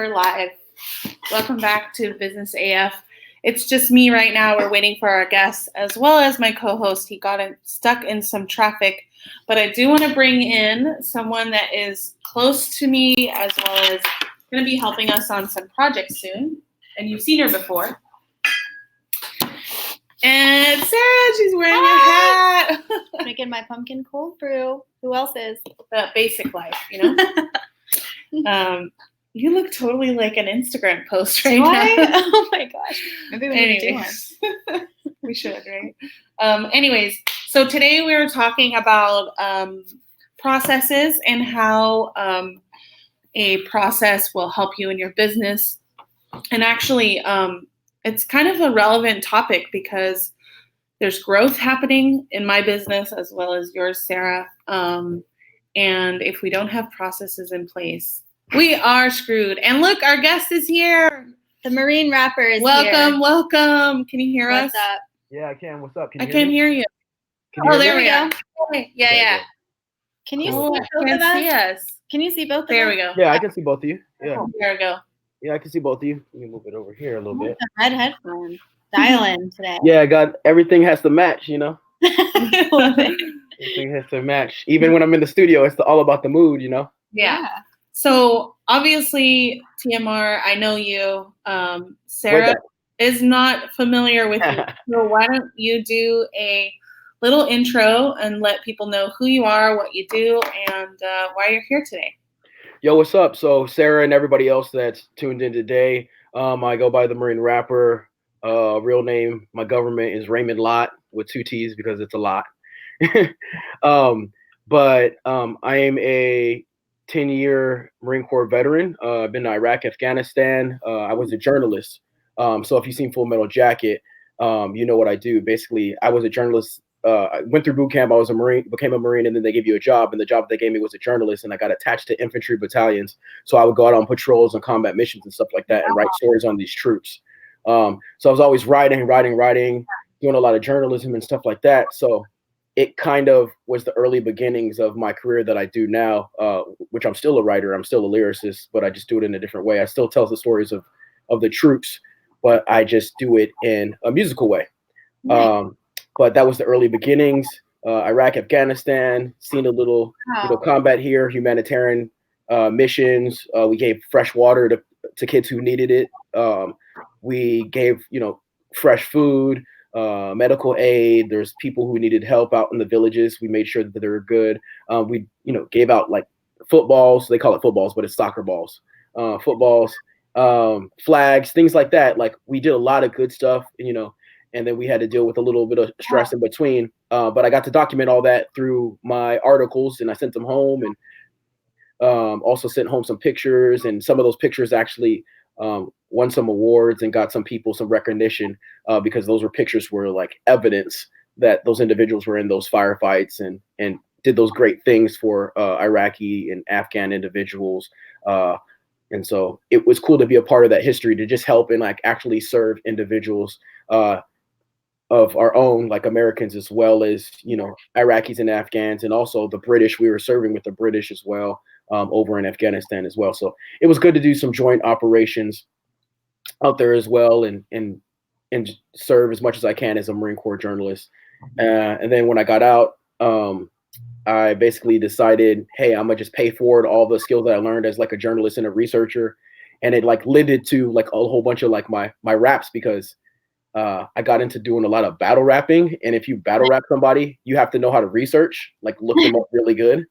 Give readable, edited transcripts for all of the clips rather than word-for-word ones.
we're live. Welcome back to Business AF. It's just me right now. We're waiting for our guest as well as my co-host. He got stuck in some traffic, but I do want to bring in someone that is close to me as well as going to be helping us on some projects soon. And you've seen her before. And Sarah, she's wearing a hat. Making my pumpkin cold brew. Who else is? The basic life, you know? You look totally like an Instagram post right now. Oh my gosh. Maybe we need to do one. We should, right? Anyways, so today we were talking about processes and how a process will help you in your business. And actually, it's kind of a relevant topic because there's growth happening in my business as well as yours, Sarah. And if we don't have processes in place, we are screwed. And look, our guest is here. The Marine Rapper is welcome, here. Welcome. Can you hear us? What's up? Yeah, I can. What's up? I can't hear you. There we go. Yeah. Can you see both of us? See us. Can you see both of us? There we go. Yeah, I can see both of you. Yeah. There we go. Yeah, I can see both of you. Let me move it over here a little bit. Red headphones. Dial in today. Yeah, I got everything has to match, you know? Love it. Everything has to match. Even when I'm in the studio, it's all about the mood, you know? Yeah. So obviously, TMR, I know you. Sarah is not familiar with you. So why don't you do a little intro and let people know who you are, what you do, and why you're here today. Yo, what's up? So Sarah and everybody else that's tuned in today, I go by the Marine Rapper. Real name, my government is Raymond Lott with 2 T's because it's a lot. But I am a 10-year Marine Corps veteran. I've been to Iraq, Afghanistan. I was a journalist. So if you've seen Full Metal Jacket, you know what I do. Basically, I was a journalist. I went through boot camp. I was a Marine, became a Marine, and then they give you a job. And the job they gave me was a journalist, and I got attached to infantry battalions. So I would go out on patrols and combat missions and stuff like that and write stories on these troops. So I was always writing, doing a lot of journalism and stuff like that. So it kind of was the early beginnings of my career that I do now, which I'm still a writer. I'm still a lyricist, but I just do it in a different way. I still tell the stories of the troops, but I just do it in a musical way. But that was the early beginnings. Iraq, Afghanistan, seen a little combat here, humanitarian missions. We gave fresh water to kids who needed it. We gave, fresh food, medical aid. There's people who needed help out in the villages. We made sure that they were good. We, gave out like footballs. They call it footballs, but it's soccer balls. Footballs, flags, things like that. Like we did a lot of good stuff, and then we had to deal with a little bit of stress in between. But I got to document all that through my articles, and I sent them home, and also sent home some pictures. And some of those pictures actually won some awards and got some people some recognition because those pictures were like evidence that those individuals were in those firefights and did those great things for Iraqi and Afghan individuals. And so it was cool to be a part of that history, to just help and like actually serve individuals of our own, like Americans, as well as, Iraqis and Afghans, and also the British. We were serving with the British as well over in Afghanistan as well. So it was good to do some joint operations out there as well and serve as much as I can as a Marine Corps journalist. And then when I got out, I basically decided, hey, I'm gonna just pay forward all the skills that I learned as like a journalist and a researcher. And it like led to like a whole bunch of like my raps, because I got into doing a lot of battle rapping. And if you battle rap somebody, you have to know how to research, like look them up really good.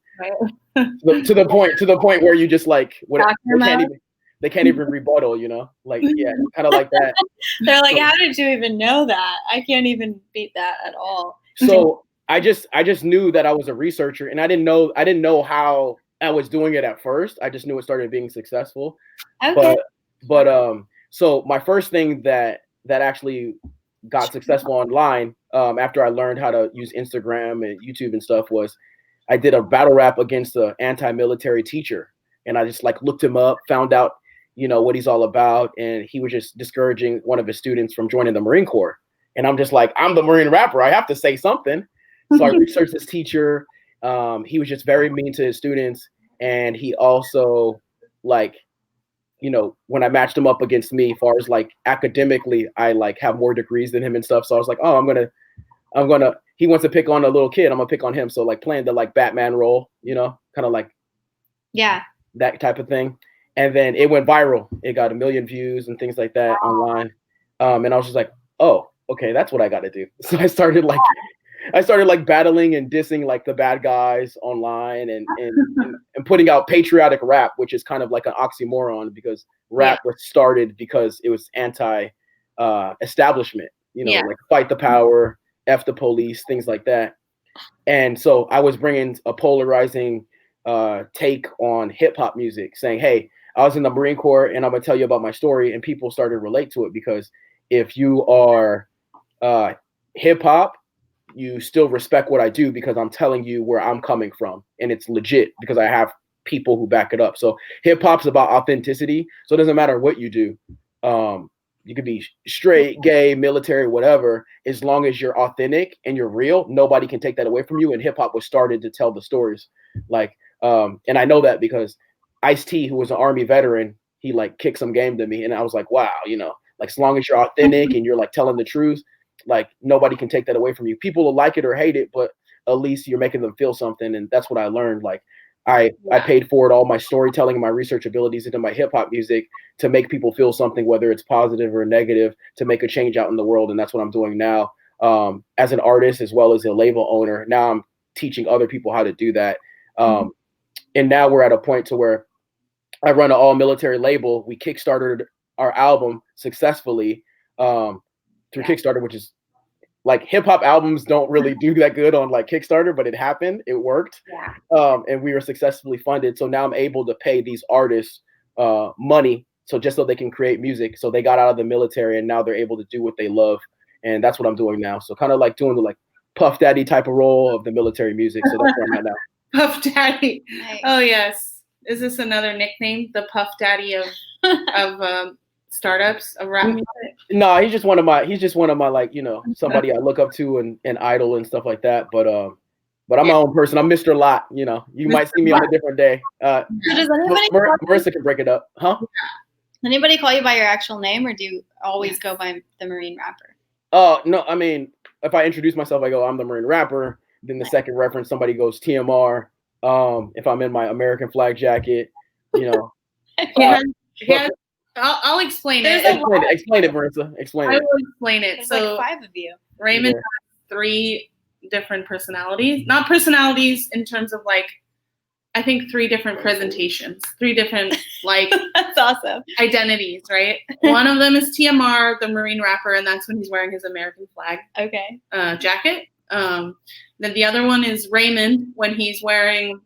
to the point where you just like, they can't even rebuttal, like, yeah, kind of like that. They're like, how did you even know that? I can't even beat that at all. So I just knew that I was a researcher, and I didn't know how I was doing it at first. I just knew it started being successful. Okay. But so my first thing that actually got successful online, after I learned how to use Instagram and YouTube and stuff, was I did a battle rap against an anti-military teacher, and I just like looked him up, found out, what he's all about, and he was just discouraging one of his students from joining the Marine Corps. And I'm just like, I'm the Marine Rapper, I have to say something. So I researched this teacher. He was just very mean to his students, and he also like when I matched him up against me, as far as like academically, I like have more degrees than him and stuff. So I was like, oh, I'm gonna. He wants to pick on a little kid. I'm gonna pick on him. So like playing the like Batman role, kind of like Yeah. that type of thing. And then it went viral. It got 1 million views and things like that online. And I was just like, oh, okay, that's what I got to do. So I started like battling and dissing like the bad guys online and putting out patriotic rap, which is kind of like an oxymoron because rap was started because it was anti establishment, like fight the power, F the police, things like that. And so I was bringing a polarizing take on hip hop music, saying, hey, I was in the Marine Corps and I'm gonna tell you about my story. And people started to relate to it because if you are hip hop, you still respect what I do because I'm telling you where I'm coming from. And it's legit because I have people who back it up. So hip hop's about authenticity. So it doesn't matter what you do. You could be straight, gay, military, whatever. As long as you're authentic and you're real, nobody can take that away from you. And hip hop was started to tell the stories. Like, and I know that because Ice-T, who was an Army veteran, he like kicked some game to me. And I was like, wow, like as long as you're authentic and you're like telling the truth, like nobody can take that away from you. People will like it or hate it, but at least you're making them feel something. And that's what I learned. Like I paid forward all my storytelling and my research abilities into my hip hop music to make people feel something, whether it's positive or negative, to make a change out in the world. And that's what I'm doing now as an artist, as well as a label owner. Now I'm teaching other people how to do that. And now we're at a point to where I run an all military label. We kickstarted our album successfully through Kickstarter, which is like hip hop albums don't really do that good on like Kickstarter, but it happened. It worked. And we were successfully funded. So now I'm able to pay these artists money. So just so they can create music. So they got out of the military and now they're able to do what they love. And that's what I'm doing now. So kind of like doing the like Puff Daddy type of role of the military music. So that's where I'm at now. Puff Daddy. Nice. Oh yes. Is this another nickname? The Puff Daddy of startups of rap music? No, he's just one of my like, somebody I look up to and idol and stuff like that. But I'm my own person. I'm Mr. Lot, you might see me on a different day. So does anybody Marissa can break it up. Huh? Anybody call you by your actual name or do you always go by the Marine rapper? Oh, no, I mean, if I introduce myself, I go, I'm the Marine rapper. Then the second reference, somebody goes TMR. If I'm in my American flag jacket, I'll explain There's it. Explain it, Marissa. Explain I it. will explain it. There's So like 5 of you. Raymond has 3 different personalities. Not personalities in terms of like, I think 3 different presentations, 3 different like That's awesome. identities, right? One of them is TMR, the Marine rapper, and that's when he's wearing his American flag Okay. jacket. Then the other one is Raymond when he's wearing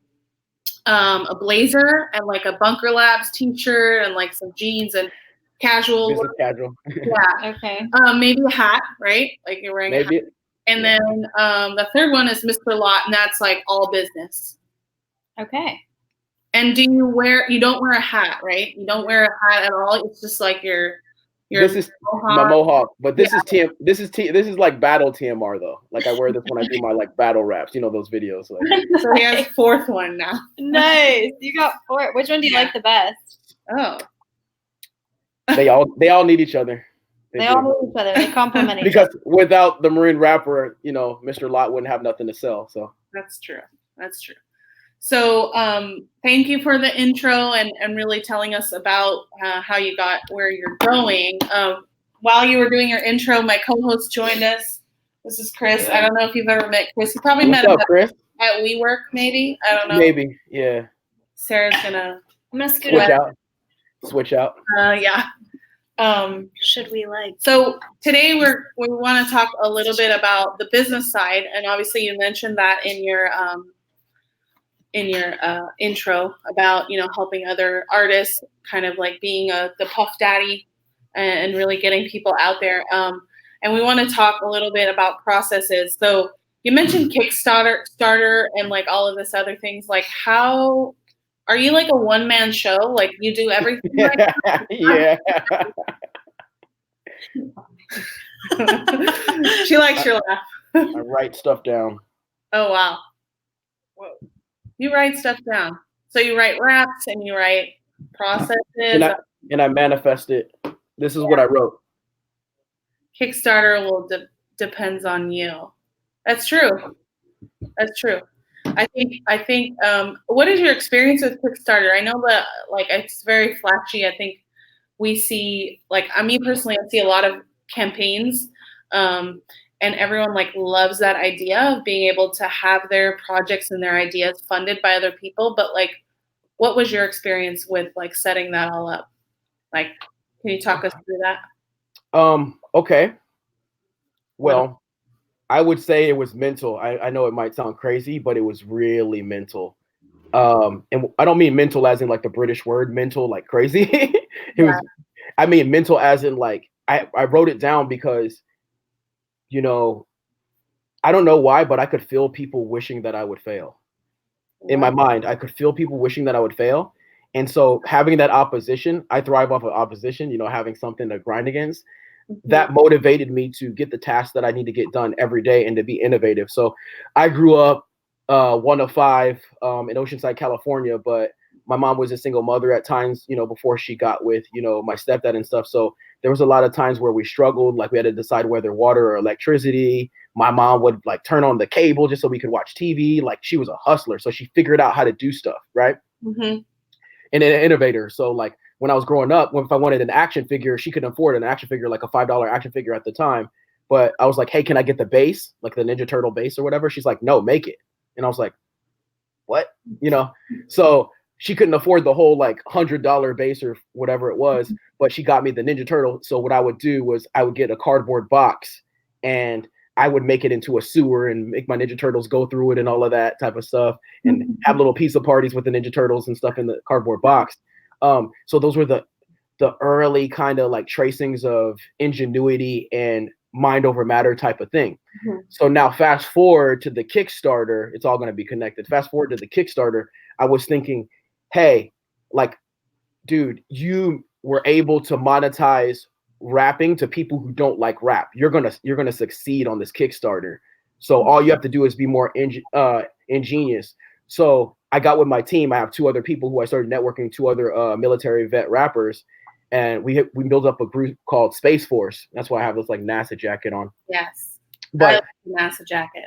a blazer and like a Bunker Labs t-shirt and like some jeans and casual. Business casual. Yeah. Okay. Maybe a hat, right? Like you're wearing a hat. And then the third one is Mr. Lot, and that's like all business. Okay. And you don't wear a hat, right? You don't wear a hat at all. It's just like your this is my mohawk, but this is like battle TMR though. Like I wear this when I do my like battle raps, those videos. Like. So he has 4th one now. Nice. You got 4. Which one do you like the best? Oh. They all need each other. They all know each other. They complement each because without the Marine rapper, Mr. Lot wouldn't have nothing to sell. So that's true. So thank you for the intro and really telling us about how you got where you're going. While you were doing your intro, my co-host joined us. This is Chris. I don't know if you've ever met Chris. You probably met him Chris? at WeWork, maybe. I don't know. Maybe, yeah. Sarah's gonna. I'm gonna scoot up. Switch out. Yeah. Should we like? So today we want to talk a little bit about the business side, and obviously you mentioned that in your intro about helping other artists, kind of like being the Puff Daddy and really getting people out there. And we want to talk a little bit about processes. So you mentioned Kickstarter and like all of this other things. Like, how are you like a one-man show? Like you do everything? Yeah. She likes your laugh. I write stuff down. Oh wow. Whoa. You write stuff down. So you write raps and you write processes. and I manifested. This is what I wrote. Kickstarter will depends on you. That's true. That's true. I think what is your experience with Kickstarter? I know that like it's very flashy. I think we see like me personally, I see a lot of campaigns, and everyone like loves that idea of being able to have their projects and their ideas funded by other people. But like, what was your experience with like setting that all up? Like, can you talk us through that? Okay. Well, I would say it was mental. I know it might sound crazy, but it was really mental. And I don't mean mental as in like the British word mental, like crazy. It was, I mean mental as in like I wrote it down because, you know, I don't know why, but I could feel people wishing that I would fail. In my mind, I could feel people wishing that I would fail. And so having that opposition, I thrive off of opposition, you know, having something to grind against. That motivated me to get the tasks that I need to get done every day and to be innovative. So I grew up one of five in Oceanside, California, but my mom was a single mother at times, you know, before she got with, you know, my stepdad and stuff. So there was a lot of times where we struggled, like we had to decide whether water or electricity. My mom would like turn on the cable just so we could watch TV. Like she was a hustler. So she figured out how to do stuff, right? Mm-hmm. And an innovator. So like when I was growing up, if I wanted an action figure, she couldn't afford an action figure, like a $5 action figure at the time. But I was like, hey, can I get the base, like the Ninja Turtle base or whatever? She's like, no, make it. And I was like, what? You know, so she couldn't afford the whole like $100 base or whatever it was, but she got me the Ninja Turtle. So what I would do was I would get a cardboard box and I would make it into a sewer and make my Ninja Turtles go through it and all of that type of stuff and have little pizza parties with the Ninja Turtles and stuff in the cardboard box. So those were the early kind of like tracings of ingenuity and mind over matter type of thing. Mm-hmm. So now fast forward to the Kickstarter, it's all going to be connected. Fast forward to the Kickstarter, I was thinking, hey, like, dude, you were able to monetize rapping to people who don't like rap. You're gonna succeed on this Kickstarter. So all you have to do is be more ingenious. So I got with my team. I have two other people who I started networking, two other military vet rappers, and we built up a group called Space Force. That's why I have this like NASA jacket on. Yes, but I like the NASA jacket.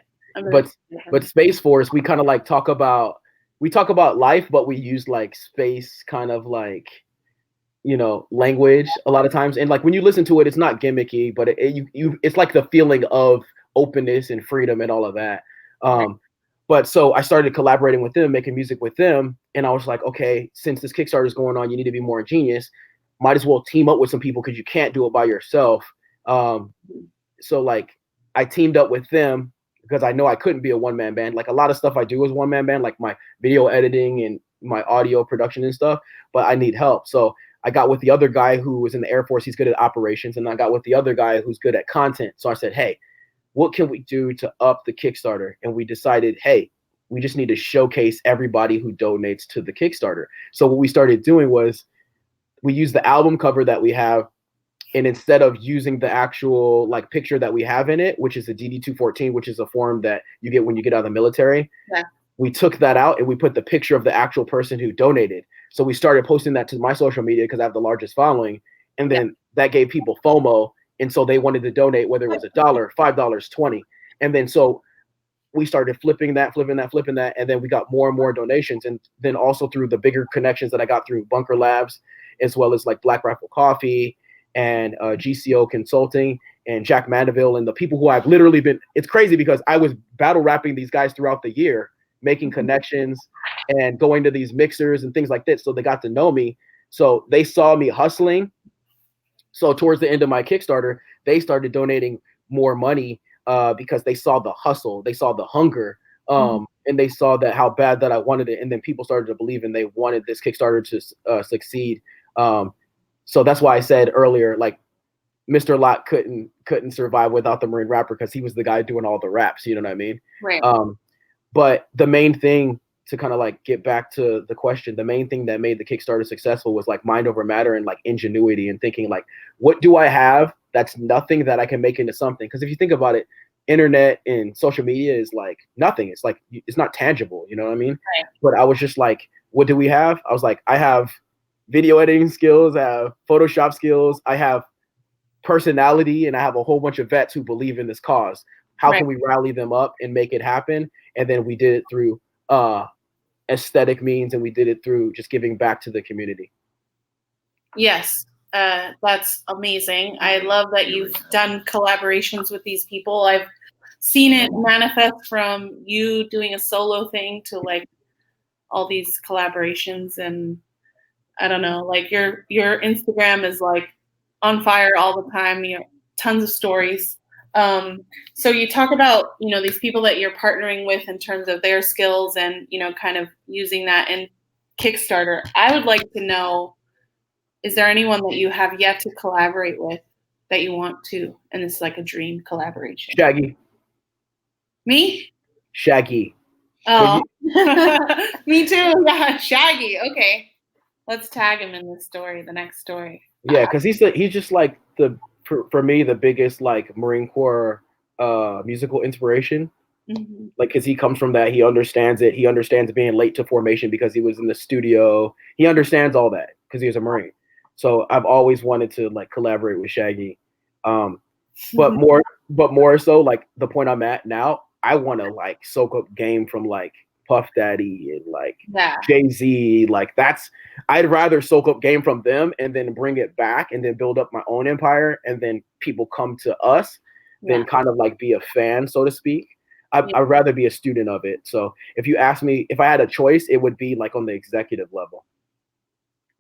But Space Force, we kind of like talk about life, but we use like space kind of like, you know, language a lot of times. And like when you listen to it, it's not gimmicky, but it's like the feeling of openness and freedom and all of that. But so I started collaborating with them, making music with them. And I was like, okay, since this Kickstarter is going on, you need to be more ingenious. Might as well team up with some people because you can't do it by yourself. So like I teamed up with them because I know I couldn't be a one-man band. Like a lot of stuff I do is one-man band, like my video editing and my audio production and stuff, but I need help. So I got with the other guy who was in the Air Force. He's good at operations. And I got with the other guy who's good at content. So I said, hey, what can we do to up the Kickstarter? And we decided, hey, we just need to showcase everybody who donates to the Kickstarter. So what we started doing was we used the album cover that we have, and instead of using the actual like picture that we have in it, which is a DD-214, which is a form that you get when you get out of the military, we took that out and we put the picture of the actual person who donated. So we started posting that to my social media because I have the largest following, and then that gave people FOMO, and so they wanted to donate, whether it was $1, $5, 20, and then so we started flipping that, and then we got more and more donations, and then also through the bigger connections that I got through Bunker Labs, as well as like Black Rifle Coffee and GCO Consulting and Jack Mandeville and the people who I've literally been. It's crazy because I was battle rapping these guys throughout the year, making connections and going to these mixers and things like this. So they got to know me. So they saw me hustling. So towards the end of my Kickstarter, they started donating more money because they saw the hustle, they saw the hunger, and they saw that how bad that I wanted it. And then people started to believe and they wanted this Kickstarter to succeed. So that's why I said earlier, like Mr. Lot couldn't survive without the Marine rapper because he was the guy doing all the raps. You know what I mean? Right. But the main thing to kind of like get back to the question, the main thing that made the Kickstarter successful was like mind over matter and like ingenuity and thinking like, what do I have that's nothing that I can make into something? Because if you think about it, internet and social media is like nothing. It's like, it's not tangible. You know what I mean? Right. But I was just like, what do we have? I was like, I have video editing skills, I have Photoshop skills, I have personality, and I have a whole bunch of vets who believe in this cause. How Right. can we rally them up and make it happen? And then we did it through aesthetic means, and we did it through just giving back to the community. Yes, that's amazing. I love that you've done collaborations with these people. I've seen it manifest from you doing a solo thing to like all these collaborations, and I don't know, like your Instagram is like on fire all the time. You know, tons of stories. So you talk about, you know, these people that you're partnering with in terms of their skills and, you know, kind of using that in Kickstarter. I would like to know, is there anyone that you have yet to collaborate with that you want to? And it's like a dream collaboration. Shaggy. Me? Shaggy. Oh, me too. Yeah, Shaggy. Okay. Let's tag him in this story, the next story. Yeah, because he's just like for me the biggest like Marine Corps musical inspiration. Mm-hmm. Like, because he comes from that, he understands it. He understands being late to formation because he was in the studio. He understands all that because he was a Marine. So I've always wanted to like collaborate with Shaggy, but more so like the point I'm at now. I want to like soak up game from like Puff Daddy and like Jay-Z. Like I'd rather soak up game from them and then bring it back and then build up my own empire and then people come to us than kind of like be a fan, so to speak. I'd rather be a student of it. So if you ask me if I had a choice, it would be like on the executive level.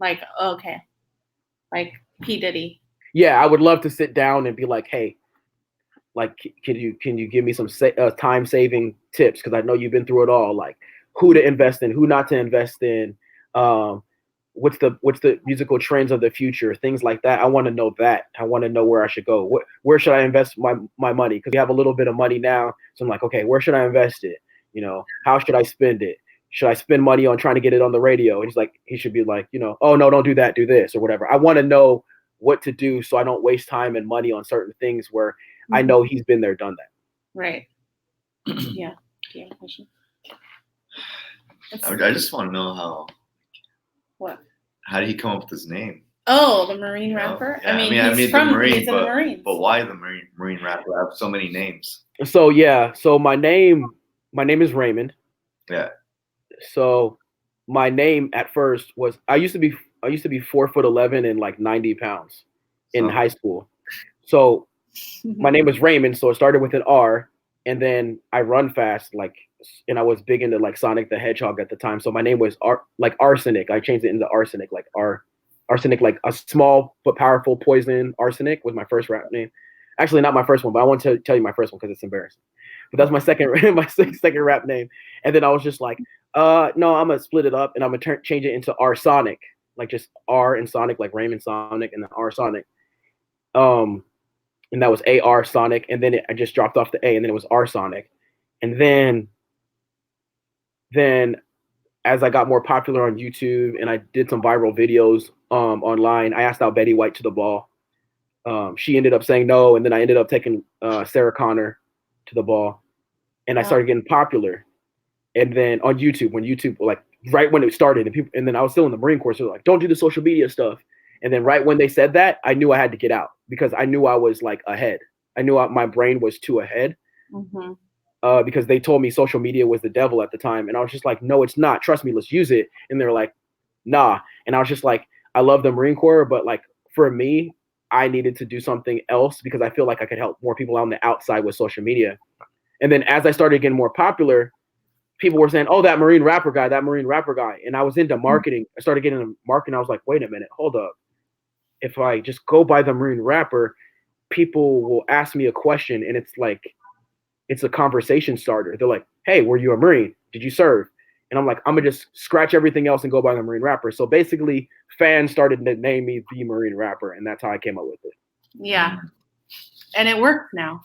Like, okay. Like P. Diddy. Yeah, I would love to sit down and be like, hey, like, can you give me some time saving tips? Because I know you've been through it all. Like, who to invest in, who not to invest in. What's the musical trends of the future? Things like that. I want to know that. I want to know where I should go. Where should I invest my money? Because we have a little bit of money now, so I'm like, okay, where should I invest it? You know, how should I spend it? Should I spend money on trying to get it on the radio? And he should be like, you know, oh no, don't do that, do this or whatever. I want to know what to do so I don't waste time and money on certain things where I know he's been there, done that. Right. Yeah. Do you have a question? I just want to know how did he come up with his name? Oh, the Marine rapper. Yeah, he's from the Marines. But why the Marine rapper? I have so many names. So yeah, so my name is Raymond. Yeah. So my name at first was I used to be 4'11" and like 90 pounds in high school. So my name was Raymond, so it started with an R, and then I run fast, and I was big into like Sonic the Hedgehog at the time. So my name was Arsenic. I changed it into Arsenic, like Arsenic, like a small but powerful poison. Arsenic was my first rap name. Actually, not my first one, but I want to tell you my first one because it's embarrassing. But that's my second rap name. And then I was just like, no, I'm gonna split it up and I'm gonna change it into Arsonic, like just R and Sonic, like Raymond Sonic, and then Arsonic. And that was AR Sonic, and then I just dropped off the A, and then it was Arsonic. And then as I got more popular on YouTube and I did some viral videos online, I asked out Betty White to the ball. She ended up saying no, and then I ended up taking Sarah Connor to the ball, and I started getting popular. And then on YouTube, when YouTube, like right when it started, and then I was still in the Marine Corps, so like, don't do the social media stuff. And then right when they said that, I knew I had to get out because I knew I was like ahead. I knew my brain was too ahead because they told me social media was the devil at the time. And I was just like, no, it's not. Trust me, let's use it. And they're like, nah. And I was just like, I love the Marine Corps, but like for me, I needed to do something else because I feel like I could help more people out on the outside with social media. And then as I started getting more popular, people were saying, oh, that Marine rapper guy. And I was into marketing. I started getting into marketing. I was like, wait a minute, hold up. If I just go by the Marine rapper, people will ask me a question and it's like, it's a conversation starter. They're like, hey, were you a Marine? Did you serve? And I'm like, I'm gonna just scratch everything else and go by the Marine rapper. So basically fans started to name me the Marine rapper, and that's how I came up with it. Yeah. And it works now.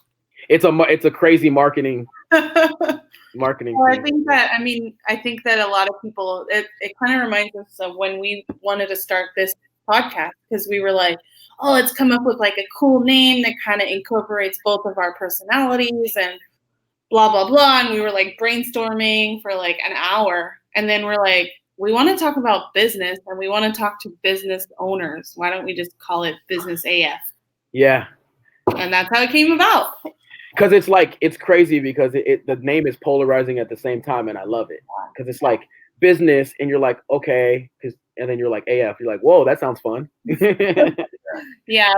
It's a crazy marketing Well, thing. I think that a lot of people, it kind of reminds us of when we wanted to start this podcast, because we were like, oh, let's come up with like a cool name that kind of incorporates both of our personalities and blah, blah, blah. And we were like brainstorming for like an hour. And then we're like, we want to talk about business and we want to talk to business owners. Why don't we just call it Business AF? Yeah. And that's how it came about. Because it's like, it's crazy because the name is polarizing at the same time, and I love it. Because it's like business, and you're like, okay, and then you're like AF. You're like, whoa, that sounds fun. Yeah,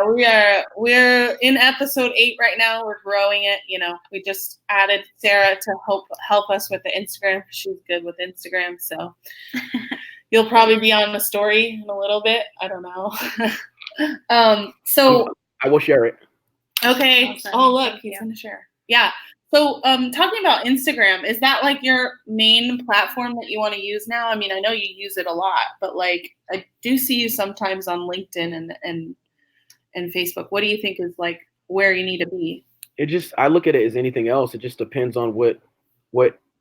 we're in episode 8 right now. We're growing it. You know, we just added Sarah to help us with the Instagram. She's good with Instagram, so you'll probably be on the story in a little bit. I don't know. So I will share it. okay. Awesome. Oh, look, Thank he's you. gonna share. Yeah. So, talking about Instagram, is that like your main platform that you want to use now? I mean, I know you use it a lot, but like I do see you sometimes on LinkedIn and Facebook. What do you think is like where you need to be? I look at it as anything else. It just depends on what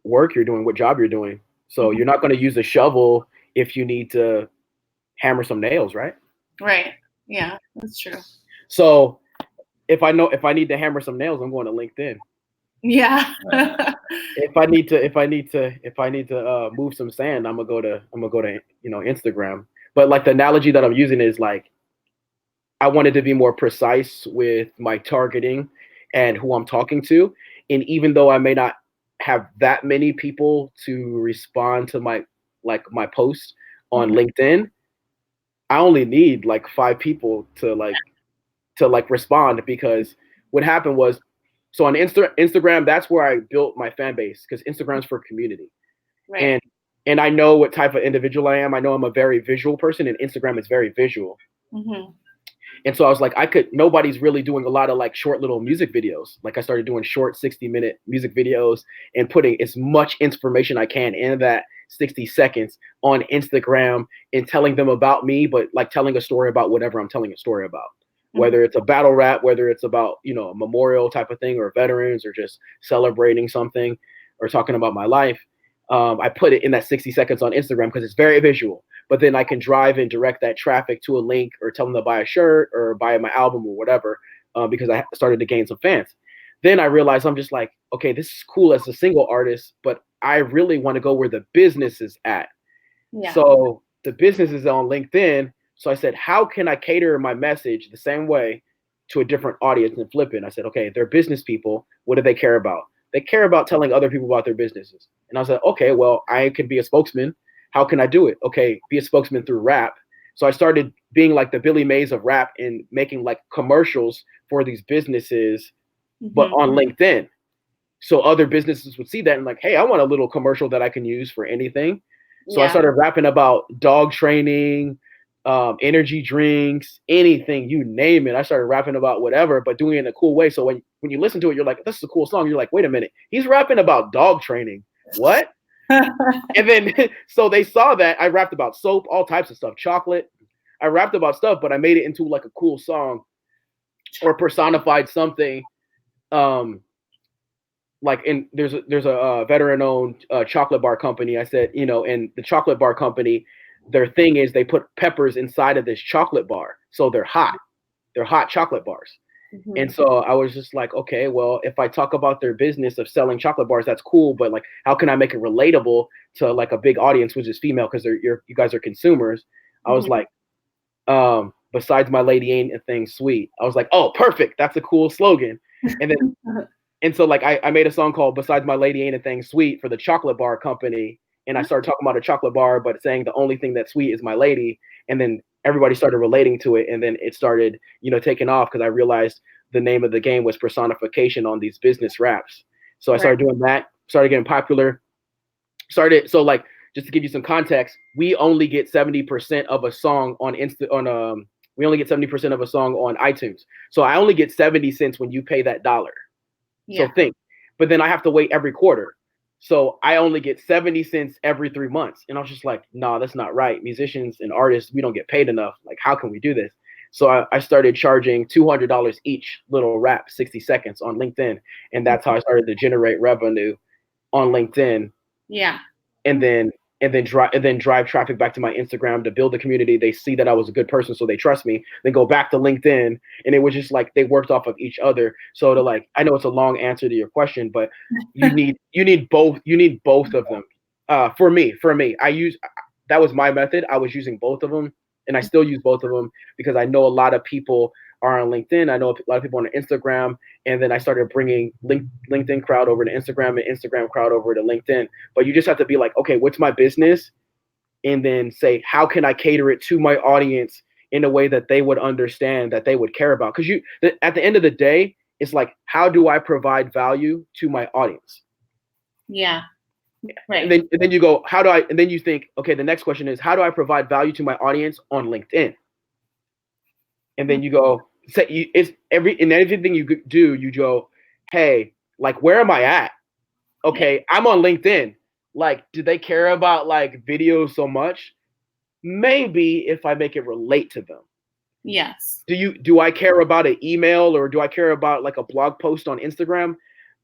work you're doing, what job you're doing. So you're not going to use a shovel if you need to hammer some nails, right? Right. Yeah, that's true. So if I need to hammer some nails, I'm going to LinkedIn. Yeah. If I need to move some sand, I'm gonna go to Instagram. But like the analogy that I'm using is like I wanted to be more precise with my targeting and who I'm talking to. And even though I may not have that many people to respond to my post on LinkedIn, I only need like 5 people to respond, because what happened was, so on Instagram, that's where I built my fan base, because Instagram's for community. Right. And I know what type of individual I am. I know I'm a very visual person, and Instagram is very visual. Mm-hmm. And so I was like, nobody's really doing a lot of like short little music videos. Like I started doing short 60-minute music videos and putting as much information I can in that 60 seconds on Instagram and telling them about me, but like telling a story about whatever I'm telling a story about. Whether it's a battle rap, whether it's about, a memorial type of thing, or veterans, or just celebrating something, or talking about my life. I put it in that 60 seconds on Instagram because it's very visual. But then I can drive and direct that traffic to a link, or tell them to buy a shirt or buy my album or whatever, because I started to gain some fans. Then I realized I'm just like, okay, this is cool as a single artist, but I really want to go where the business is at. Yeah. So the business is on LinkedIn. So I said, how can I cater my message the same way to a different audience and flip it? And I said, okay, they're business people. What do they care about? They care about telling other people about their businesses. And I was like, okay, well, I could be a spokesman. How can I do it? Okay, be a spokesman through rap. So I started being like the Billy Mays of rap and making like commercials for these businesses, but on LinkedIn. So other businesses would see that and like, hey, I want a little commercial that I can use for anything. So I started rapping about dog training, energy drinks, anything, you name it. I started rapping about whatever, but doing it in a cool way. So when you listen to it, you're like, this is a cool song. You're like, wait a minute, he's rapping about dog training. What? And then, so they saw that I rapped about soap, all types of stuff, chocolate. I rapped about stuff, but I made it into like a cool song, or personified something. There's a veteran-owned chocolate bar company. I said, and the chocolate bar company, their thing is they put peppers inside of this chocolate bar, so they're hot chocolate bars. And so I was just like, okay, well, if I talk about their business of selling chocolate bars, that's cool, but like, how can I make it relatable to like a big audience, which is female, because you guys are consumers. I was like, besides my lady ain't a thing sweet. I was like, oh, perfect, that's a cool slogan. And then and so like I made a song called Besides My Lady Ain't a Thing Sweet for the chocolate bar company. And I started talking about a chocolate bar, but saying the only thing that's sweet is my lady. And then everybody started relating to it. And then it started, taking off, because I realized the name of the game was personification on these business raps. So I started doing that, started getting popular. So like, just to give you some context, we only get 70% of a song on we only get 70% of a song on iTunes. So I only get 70 cents when you pay that $1. Yeah. So think, but then I have to wait every quarter. So I only get 70 cents every 3 months. And I was just like, nah, that's not right. Musicians and artists, we don't get paid enough. Like, how can we do this? So I started charging $200 each little rap, 60 seconds on LinkedIn. And that's how I started to generate revenue on LinkedIn. Yeah. And then drive traffic back to my Instagram to build the community. They see that I was a good person, so they trust me. Then go back to LinkedIn, and it was just like they worked off of each other. So to like, I know it's a long answer to your question, but you need both of them. For me, that was my method. I was using both of them, and I still use both of them because I know a lot of people are on LinkedIn. I know a lot of people on Instagram, and then I started bringing LinkedIn crowd over to Instagram and Instagram crowd over to LinkedIn. But you just have to be like, okay, what's my business? And then say, how can I cater it to my audience in a way that they would understand, that they would care about? Because at the end of the day, it's like, how do I provide value to my audience? Yeah. Right. And then you go, how do I? And then you think, okay, the next question is, how do I provide value to my audience on LinkedIn? And then you go, everything you do, you go, hey, like, where am I at? Okay, I'm on LinkedIn. Like, do they care about like videos so much? Maybe if I make it relate to them. Yes. Do I care about an email, or do I care about like a blog post on Instagram?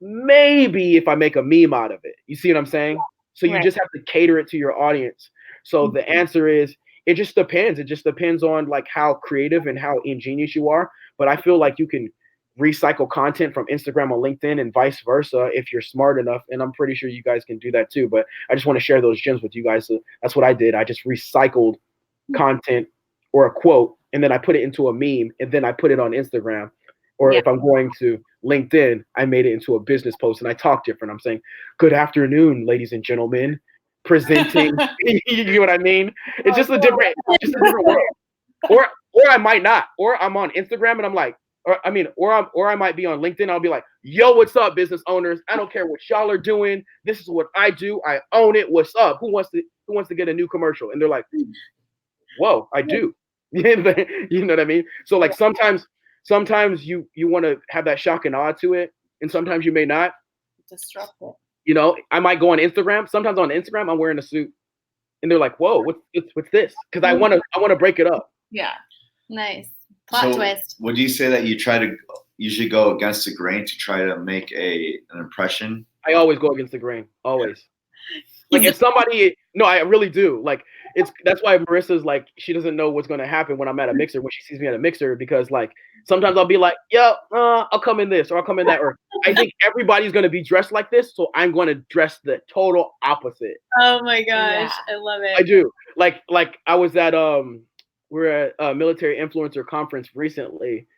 Maybe if I make a meme out of it. You see what I'm saying? So you just have to cater it to your audience. So the answer is, it just depends. It just depends on like how creative and how ingenious you are. But I feel like you can recycle content from Instagram on LinkedIn and vice versa if you're smart enough. And I'm pretty sure you guys can do that too. But I just want to share those gems with you guys. So that's what I did. I just recycled content or a quote, and then I put it into a meme, and then I put it on Instagram. Or if I'm going to LinkedIn, I made it into a business post, and I talk different. I'm saying, good afternoon, ladies and gentlemen. Presenting, you know what I mean? It's just a different world. Or I might not. Or I'm on Instagram and I'm like, or I might be on LinkedIn. I'll be like, yo, what's up, business owners? I don't care what y'all are doing. This is what I do. I own it. What's up? Who wants to get a new commercial? And they're like, whoa, I do. You know what I mean? So like sometimes you want to have that shock and awe to it, and sometimes you may not. Disrupt it. You know, I might go on Instagram. Sometimes on Instagram, I'm wearing a suit, and they're like, "Whoa, what's this?" Because I want to break it up. Yeah. Nice. Plot twist. Would you say that you usually go against the grain to try to make an impression? I always go against the grain. Always. Like if somebody, no, I really do. Like that's why Marissa's like, she doesn't know what's going to happen when I'm at a mixer, when she sees me at a mixer, because like sometimes I'll be like, yeah, I'll come in this, or I'll come in that, or I think everybody's going to be dressed like this, so I'm going to dress the total opposite. Oh my gosh, I love it. I do. Like I was at we're at a military influencer conference recently,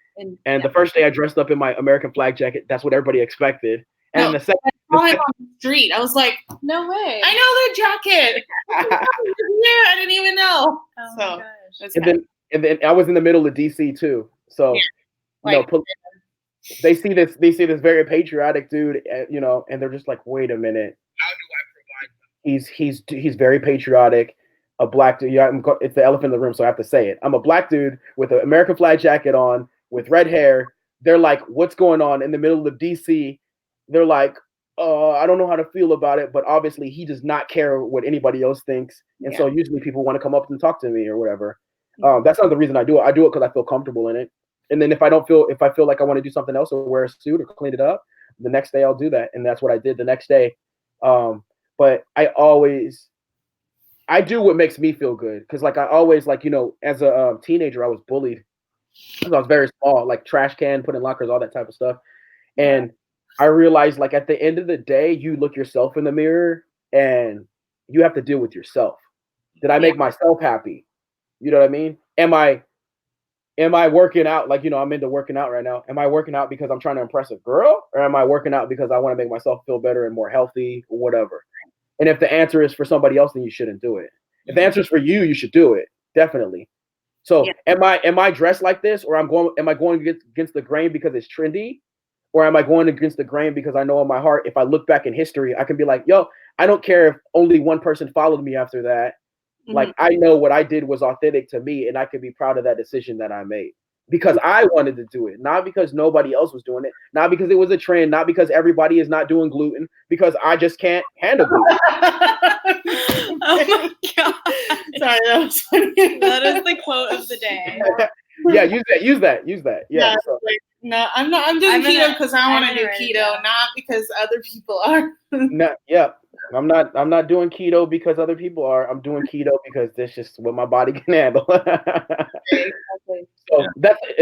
and the first day I dressed up in my American flag jacket. That's what everybody expected. And the second, on the street, I was like, no way. I know their jacket. Yeah, I didn't even know. Oh my gosh. And then I was in the middle of DC too. So they see this very patriotic dude, and they're just like, wait a minute. How do I provide? He's very patriotic. A black dude. Yeah, it's the elephant in the room, so I have to say it. I'm a black dude with an American flag jacket on, with red hair. They're like, what's going on in the middle of DC? They're like, I don't know how to feel about it, but obviously he does not care what anybody else thinks. And so usually people want to come up and talk to me or whatever. That's not the reason I do it. I do it because I feel comfortable in it. And then if I feel like I want to do something else or wear a suit or clean it up, the next day I'll do that. And that's what I did the next day. But I do what makes me feel good. Cause like I always as a teenager, I was bullied because I was very small, like trash can, put in lockers, all that type of stuff. And I realized like at the end of the day, you look yourself in the mirror and you have to deal with yourself. Did I make myself happy? You know what I mean? Am I working out? Like, I'm into working out right now. Am I working out because I'm trying to impress a girl? Or am I working out because I want to make myself feel better and more healthy or whatever? And if the answer is for somebody else, then you shouldn't do it. If the answer is for you, you should do it. Definitely. So am I dressed like this, or am I going against the grain because it's trendy? Or am I going against the grain because I know in my heart, if I look back in history, I can be like, yo, I don't care if only one person followed me after that. Mm-hmm. Like, I know what I did was authentic to me, and I can be proud of that decision that I made because I wanted to do it, not because nobody else was doing it, not because it was a trend, not because everybody is not doing gluten, because I just can't handle gluten. Oh my God. Sorry, that was funny. That is the quote of the day. Yeah, use that. Yeah. So. No, I'm not. I'm doing keto because I want to do keto, not because other people are. I'm not doing keto because other people are. I'm doing keto because that's just what my body can handle. Exactly. So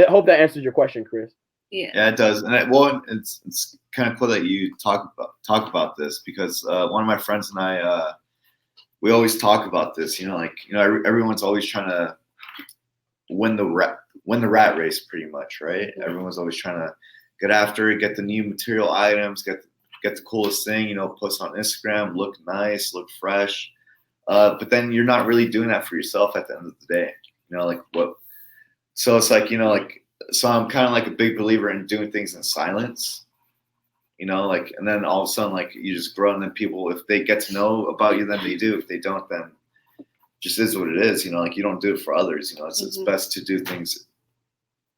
I hope that answers your question, Chris. Yeah, it does. And it's kind of cool that you talk about this because one of my friends and I we always talk about this, everyone's always trying to win the rat race, pretty much, right? Everyone's always trying to get after it, get the new material items, get the coolest thing, post on Instagram, look nice, look fresh. But then you're not really doing that for yourself at the end of the day, so it's like, so I'm kind of like a big believer in doing things in silence, and then all of a sudden, like, you just grow, and then people, if they get to know about you, then they do. If they don't, then just is what it is, like, you don't do it for others, it's best to do things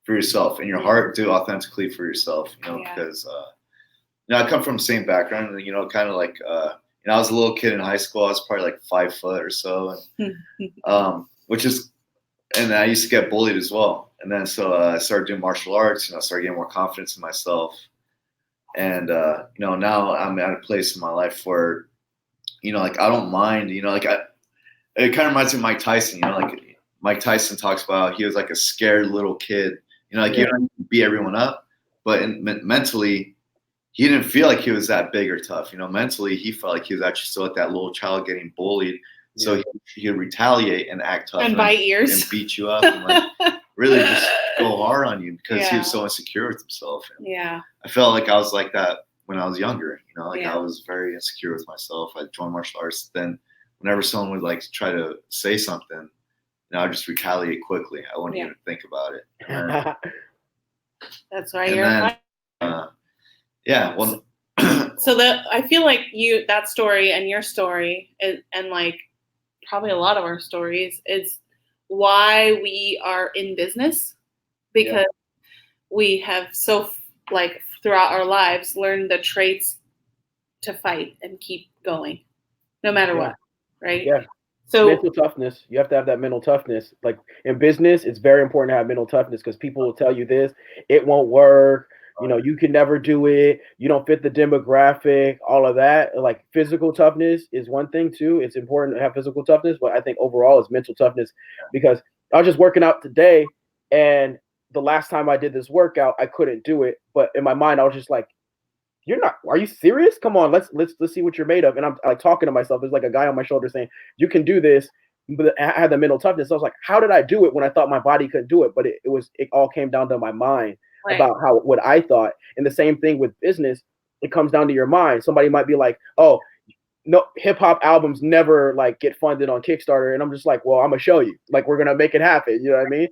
for yourself, in your heart, do authentically for yourself, because, I come from the same background, and, kind of like, I was a little kid in high school. I was probably like 5 foot or so, and and I used to get bullied as well. And then so I started doing martial arts. I started getting more confidence in myself. And now I'm at a place in my life where, like, I don't mind. It kind of reminds me of Mike Tyson. Like, Mike Tyson talks about, he was like a scared little kid. He didn't beat everyone up, but mentally, he didn't feel like he was that big or tough. Mentally, he felt like he was actually still like that little child getting bullied. So he would retaliate and act tough and bite ears and beat you up and like really just go hard on you because he was so insecure with himself. And I felt like I was like that when I was younger. I was very insecure with myself. I joined martial arts. Then whenever someone would like try to say something, I would just retaliate quickly. I wouldn't even think about it. That's why you're. Well. So I feel like that story and your story and like probably a lot of our stories is why we are in business, because we have like throughout our lives learned the traits to fight and keep going no matter what, right? So mental toughness, you have to have that mental toughness. Like in business, it's very important to have mental toughness because people will tell you this, it won't work. You can never do it. You don't fit the demographic, all of that. Like physical toughness is one thing too. It's important to have physical toughness, but I think overall it's mental toughness because I was just working out today and the last time I did this workout, I couldn't do it. But in my mind, I was just like, are you serious? Come on, let's see what you're made of. And I'm like talking to myself. There's like a guy on my shoulder saying, you can do this. But I had the mental toughness. So I was like, how did I do it when I thought my body couldn't do it? But it all came down to my mind. Right. About what I thought. And the same thing with business, it comes down to your mind. Somebody might be like, oh, no, hip hop albums never like get funded on Kickstarter. And I'm just like, well, I'm gonna show you, like, we're gonna make it happen. You know what I mean?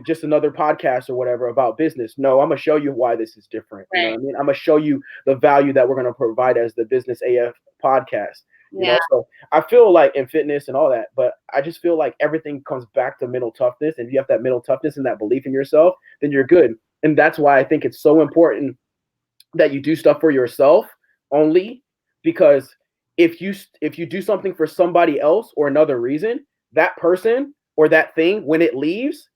Just another podcast or whatever about business. No, I'm gonna show you why this is different. Right. You know what I mean? I'm gonna show you the value that we're gonna provide as the Business AF podcast. So I feel like in fitness and all that, but I just feel like everything comes back to mental toughness. And if you have that mental toughness and that belief in yourself, then you're good. And that's why I think it's so important that you do stuff for yourself only, because if you do something for somebody else or another reason, that person or that thing, when it leaves,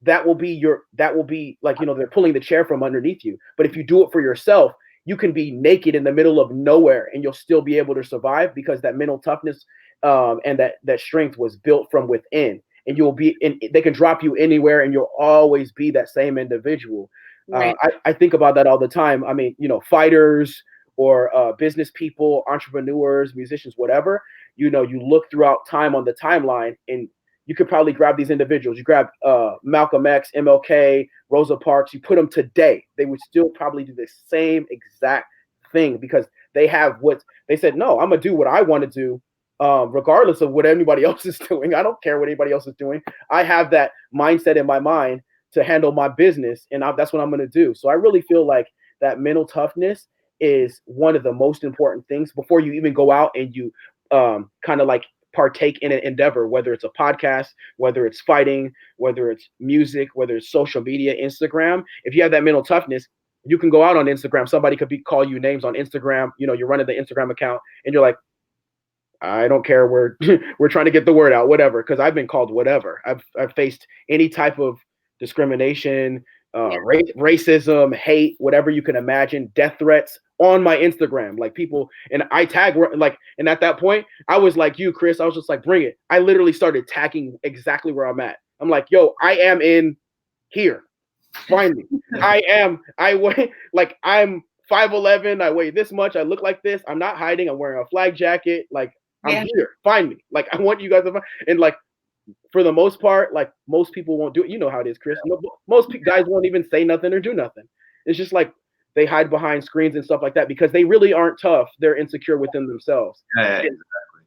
that will be like, they're pulling the chair from underneath you. But if you do it for yourself, you can be naked in the middle of nowhere and you'll still be able to survive because that mental toughness and that strength was built from within. And they can drop you anywhere and you'll always be that same individual. Right. I think about that all the time. I mean, fighters or business people, entrepreneurs, musicians, whatever, you look throughout time on the timeline and you could probably grab these individuals. You grab Malcolm X, MLK, Rosa Parks, you put them today, they would still probably do the same exact thing because they have what they said, no, I'm going to do what I want to do regardless of what anybody else is doing. I don't care what anybody else is doing. I have that mindset in my mind to handle my business, and that's what I'm going to do. So I really feel like that mental toughness is one of the most important things before you even go out and you kind of like partake in an endeavor, whether it's a podcast, whether it's fighting, whether it's music, whether it's social media, Instagram. If you have that mental toughness, you can go out on Instagram. Somebody could call you names on Instagram. You're running the Instagram account and you're like, I don't care. We're trying to get the word out, whatever. Because I've been called whatever. I've faced any type of discrimination, racism, hate, whatever you can imagine, death threats on my Instagram, like people, and I tag like, and at that point I was like you, Chris, I was just like, bring it. I literally started tagging exactly where I'm at. I'm like, yo, I am in here. Find me. I'm 5'11", I weigh this much, I look like this, I'm not hiding, I'm wearing a flag jacket, like I'm Yeah. here, find me. Like I want you guys to find, and like for the most part, like most people won't do it. You know how it is, Chris. Most guys won't even say nothing or do nothing. It's just like they hide behind screens and stuff like that because they really aren't tough. They're insecure within themselves. Yeah,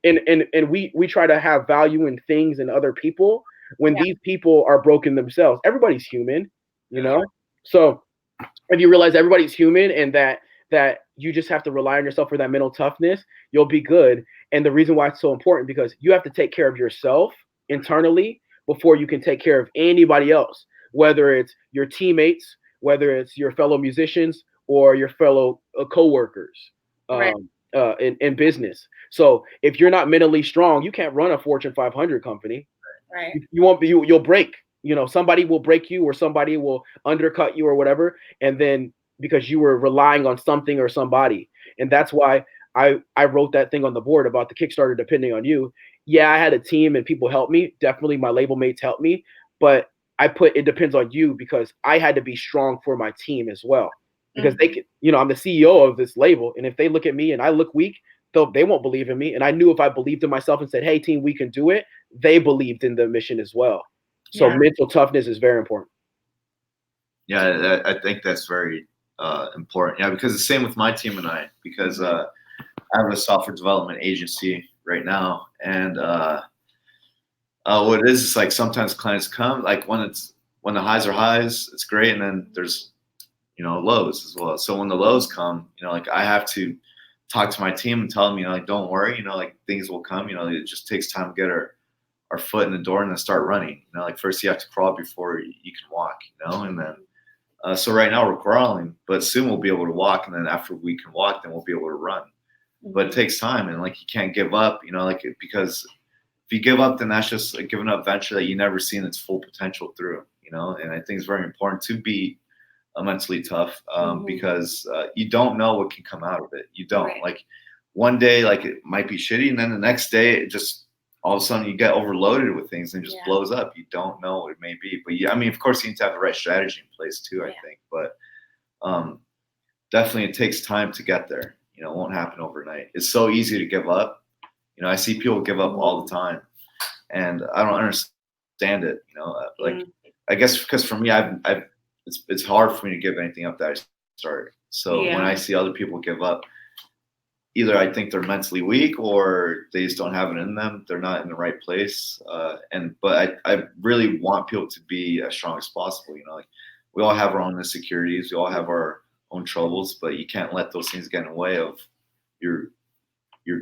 And we try to have value in things and other people when Yeah. these people are broken themselves. Everybody's human, you know? So if you realize everybody's human and that you just have to rely on yourself for that mental toughness, you'll be good. And the reason why it's so important because you have to take care of yourself internally before you can take care of anybody else, whether it's your teammates, whether it's your fellow musicians or your fellow coworkers Right. in business. So if you're not mentally strong, you can't run a Fortune 500 company. Right. You won't be. You'll break. You know, somebody will break you or somebody will undercut you or whatever, and then because you were relying on something or somebody, and that's why I wrote that thing on the board about the Kickstarter depending on you. Yeah, I had a team and people helped me. Definitely my label mates helped me, but I put it depends on you because I had to be strong for my team as well. Because they could, you know, I'm the CEO of this label, and if they look at me and I look weak, they won't believe in me. And I knew if I believed in myself and said, "Hey, team, we can do it," they believed in the mission as well. So Yeah. mental toughness is very important. Yeah, I think that's very important. Yeah, because the same with my team and I, because I have a software development agency right now, and what it is like sometimes clients come like when the highs are highs, it's great, and then there's lows as well. So when the lows come, like I have to talk to my team and tell them, like don't worry, like things will come. It just takes time to get our foot in the door and then start running. Like first you have to crawl before you can walk. And then so right now we're crawling, but soon we'll be able to walk, and then after we can walk, then we'll be able to run. But it takes time, and like you can't give up. Because if you give up, then that's just like giving up venture that you never seen its full potential through. And I think it's very important to be mentally tough because you don't know what can come out of it. You don't. Right. Like one day, like it might be shitty, and then the next day, it just all of a sudden you get overloaded with things and it just blows up. You don't know what it may be, but yeah, I mean, of course, you need to have the right strategy in place too. I think, but definitely it takes time to get there. It won't happen overnight. It's so easy to give up. I see people give up all the time, and I don't understand it. Like I guess because for me, it's hard for me to give anything up that I started. So when I see other people give up, either I think they're mentally weak or they just don't have it in them. They're not in the right place. But I really want people to be as strong as possible. Like we all have our own insecurities. We all have our own troubles, but you can't let those things get in the way of your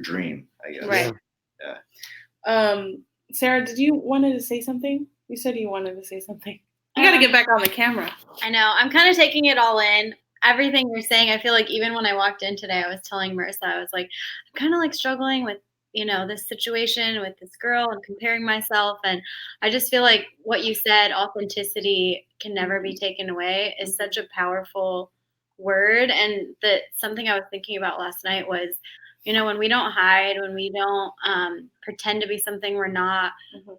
dream, I guess. Right. Yeah. Sarah, did you wanted to say something? You said you wanted to say something. You got to get back on the camera. I know. I'm kind of taking it all in. Everything you're saying, I feel like even when I walked in today, I was telling Marissa, I was like, I'm kind of like struggling with, this situation with this girl and comparing myself. And I just feel like what you said, authenticity can never be taken away, is such a powerful word. And that something I was thinking about last night was, when we don't hide, when we don't pretend to be something we're not,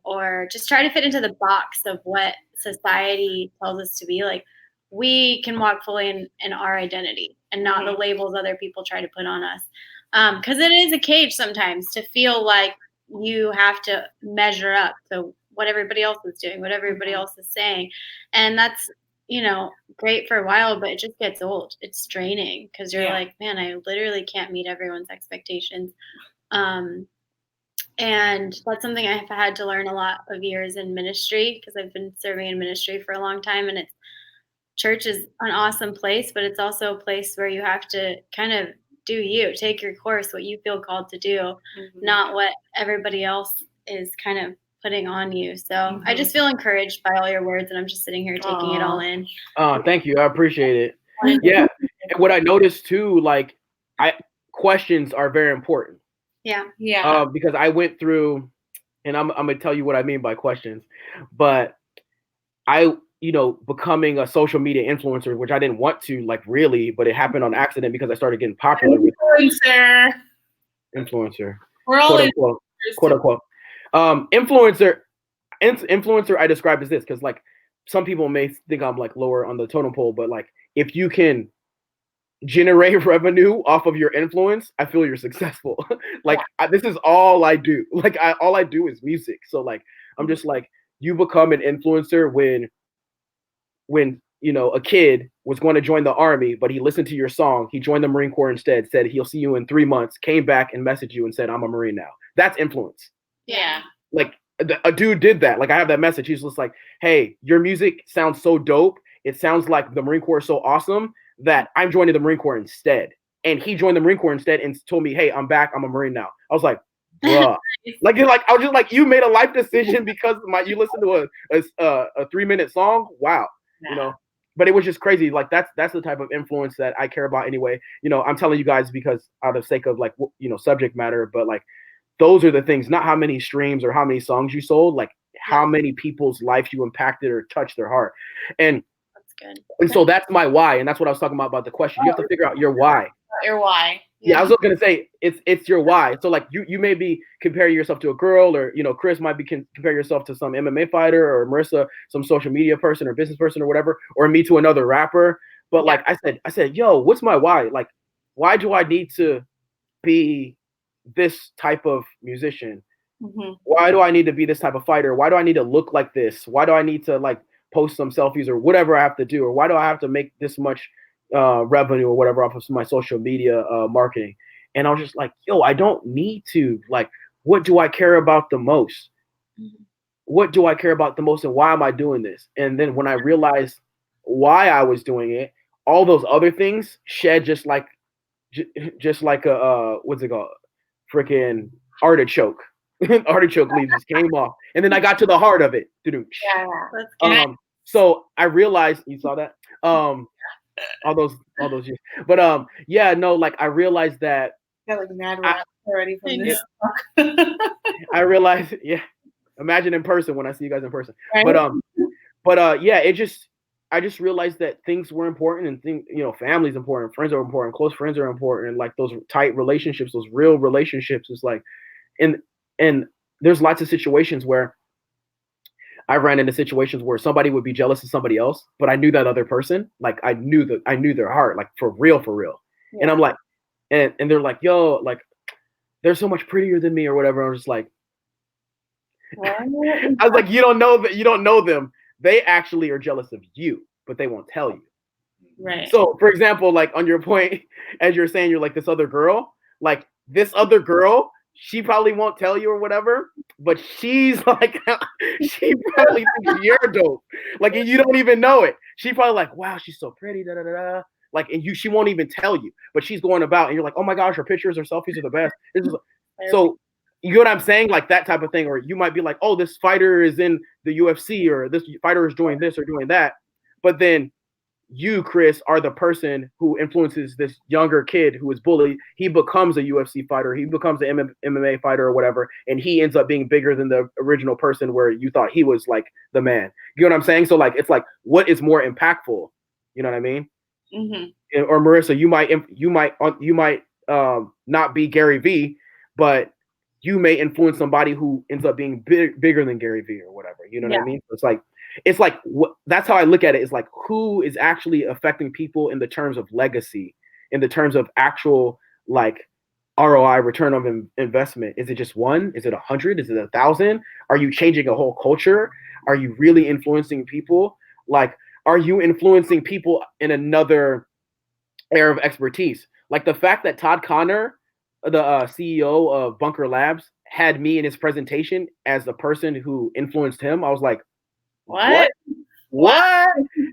or just try to fit into the box of what society tells us to be, like, we can walk fully in our identity and not the labels other people try to put on us. Because it is a cage sometimes to feel like you have to measure up to what everybody else is doing, what everybody else is saying. And that's, great for a while, but it just gets old. It's draining because you're like, man, I literally can't meet everyone's expectations. And that's something I've had to learn a lot of years in ministry, because I've been serving in ministry for a long time, and church is an awesome place, but it's also a place where you have to kind of do you, take your course, what you feel called to do, not what everybody else is kind of putting on you. So I just feel encouraged by all your words, and I'm just sitting here taking it all in. Thank you. I appreciate it. Yeah. And what I noticed too, like questions are very important. Yeah. Yeah. Because I went through, and I'm going to tell you what I mean by questions, but becoming a social media influencer, which I didn't want to, like, really, but it happened on accident because I started getting popular. Influencer. We're all quote unquote. Influencer I describe as this because, like, some people may think I'm like lower on the totem pole, but like if you can generate revenue off of your influence, I feel you're successful. Like this is all I do. Like all I do is music. So like I'm just like, you become an influencer when you know a kid was going to join the army, but he listened to your song, he joined the Marine Corps instead, said he'll see you in 3 months, came back and messaged you and said, I'm a Marine now. That's influence. Yeah. Like a dude did that. Like I have that message. He's just like, hey, your music sounds so dope. It sounds like the Marine Corps is so awesome that I'm joining the Marine Corps instead. And he joined the Marine Corps instead and told me, hey, I'm back. I'm a Marine now. I was like, bruh. like I was just like, you made a life decision because you listened to a 3-minute song. Wow. Yeah. You know, but it was just crazy. Like that's the type of influence that I care about anyway. You know, I'm telling you guys because out of sake of like, you know, subject matter, but like those are the things, not how many streams or how many songs you sold, like how many people's life you impacted or touched their heart. And That's good. and so that's my why. And that's what I was talking about the question. You have to figure out your why. Your why. Yeah, I was going to say it's your why. So like you may be comparing yourself to a girl, or you know, Chris might be compare yourself to some MMA fighter, or Marissa some social media person or business person or whatever, or me to another rapper. But like I said, yo, what's my why? Like, why do I need to be this type of musician? Mm-hmm. Why do I need to be this type of fighter? Why do I need to look like this? Why do I need to like post some selfies or whatever I have to do? Or why do I have to make this much revenue or whatever off of my social media marketing? And I was just like, yo, I don't need to. Like, what do I care about the most? Mm-hmm. What do I care about the most, and why am I doing this? And then when I realized why I was doing it, all those other things shed just like a what's it called? Freaking artichoke. Artichoke leaves just came off, and then I got to the heart of it. Yeah. That's good. So I realized, you saw that, all those years, but yeah, no, like I realized that Got like mad rap already from I this. I realized, yeah, imagine in person when I see you guys in person, Right? but yeah, I just realized that things were important, and things, you know, family's important, friends are important, close friends are important, and like those tight relationships, those real relationships is like, and there's lots of situations where I ran into situations where somebody would be jealous of somebody else, but I knew that other person, like I knew their heart, like for real. Yeah. And I'm like, and they're like, yo, like they're so much prettier than me or whatever. I'm just like, I was like, you don't know them. They actually are jealous of you, but they won't tell you. Right. So, for example, like on your point, as you're saying, you're like this other girl, she probably won't tell you or whatever, but she's like, she probably thinks you're dope. Like, and you don't even know it. She probably like, wow, she's so pretty, da da da da. Like, and she won't even tell you, but she's going about, and you're like, oh my gosh, her pictures, her selfies are the best. So, you know what I'm saying? Like that type of thing. Or you might be like, oh, this fighter is in the UFC, or this fighter is doing this or doing that. But then you, Chris, are the person who influences this younger kid who is bullied. He becomes a UFC fighter. He becomes an MMA fighter or whatever. And he ends up being bigger than the original person where you thought he was like the man. You know what I'm saying? So like, it's like, what is more impactful? You know what I mean? Mm-hmm. Or Marissa, you might not be Gary Vee, but you may influence somebody who ends up being bigger than Gary Vee or whatever. You know what I mean? So it's like that's how I look at it. Is like, who is actually affecting people in the terms of legacy, in the terms of actual like ROI, return of investment. Is it just one? Is it 100? Is it 1,000? Are you changing a whole culture? Are you really influencing people? Like, are you influencing people in another area of expertise? Like the fact that Todd Connor, the CEO of Bunker Labs, had me in his presentation as the person who influenced him. I was like, what?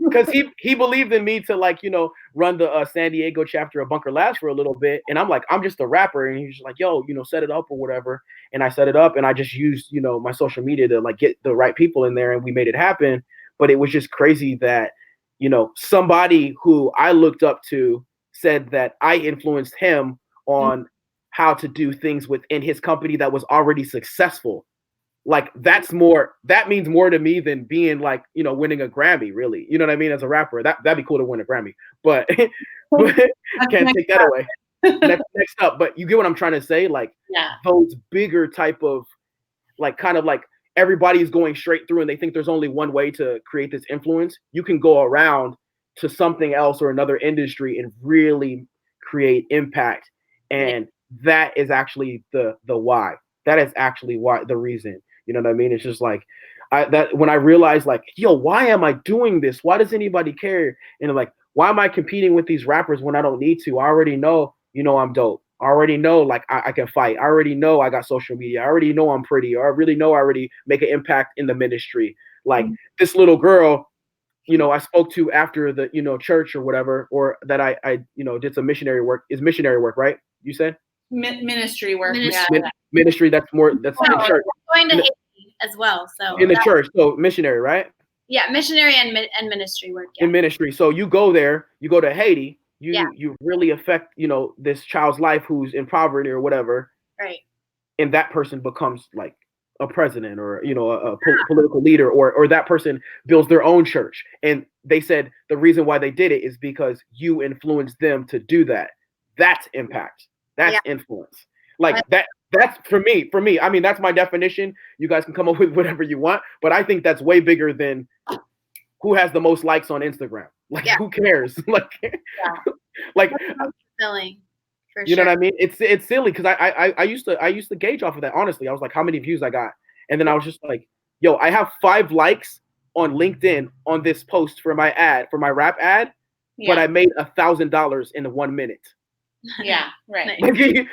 Because he believed in me to, like, you know, run the San Diego chapter of Bunker Labs for a little bit. And I'm like, I'm just a rapper. And he's like, yo, you know, set it up or whatever. And I set it up, and I just used, you know, my social media to like get the right people in there, and we made it happen. But it was just crazy that, you know, somebody who I looked up to said that I influenced him on how to do things within his company that was already successful. Like that means more to me than being like, you know, winning a Grammy, really. You know what I mean? As a rapper, that'd be cool to win a Grammy, but can't take that away. Next up, but you get what I'm trying to say? Like, those bigger type of, like, kind of like everybody's going straight through and they think there's only one way to create this influence. You can go around to something else or another industry and really create impact. And that is actually the why. That is actually why, the reason. You know what I mean? It's just like that when I realized like, yo, why am I doing this? Why does anybody care? And like, why am I competing with these rappers when I don't need to? I already know, I'm dope. I already know like I can fight. I already know I got social media. I already know I'm pretty. Or I really know I already make an impact in the ministry. Like this little girl, I spoke to after the, church or whatever, or that I did some missionary work. Is missionary work, right? You said? Ministry work. Ministry, that's in church. Going to Haiti as well. So in the church. So missionary, right? Yeah, missionary and ministry work. Yeah. In ministry. So you go there, you go to Haiti, you really affect, this child's life who's in poverty or whatever. Right. And that person becomes like a president or, a political leader, or that person builds their own church. And they said the reason why they did it is because you influenced them to do that. That's impact. That's influence. Like that's for me. I mean, that's my definition. You guys can come up with whatever you want, but I think that's way bigger than who has the most likes on Instagram. Like, who cares? Like, fulfilling. For you know what I mean? It's silly because I used to gauge off of that. Honestly, I was like, how many views I got, and then I was just like, yo, I have 5 likes on LinkedIn on this post for my rap ad, but I made $1,000 in 1 minute. Yeah, right.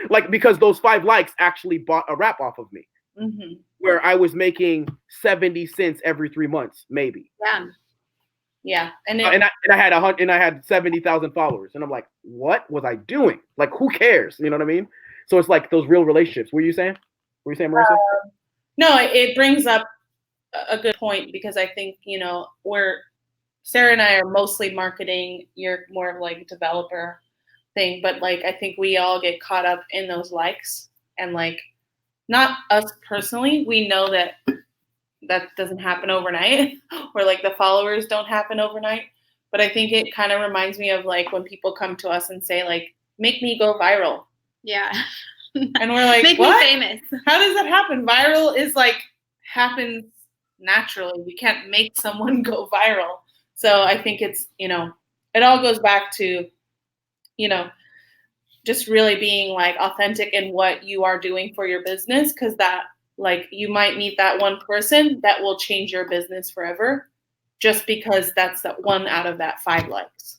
Like because those 5 likes actually bought a rap off of me, where I was making 70 cents every 3 months, maybe. Yeah, and I had 70,000 followers, and I'm like, what was I doing? Like, who cares? You know what I mean? So it's like those real relationships. What were you saying, Marissa? No, it brings up a good point because I think Sarah and I are mostly marketing. You're more of like developer thing, but like I think we all get caught up in those likes, and like not us personally, we know that doesn't happen overnight, or like the followers don't happen overnight, but I think it kind of reminds me of like when people come to us and say like, make me go viral. And we're like, make what? me famous. How does that happen? Viral is like happens naturally. We can't make someone go viral. So I think it's it all goes back to just really being like authentic in what you are doing for your business, because that like you might meet that one person that will change your business forever just because that's that one out of that 5 likes,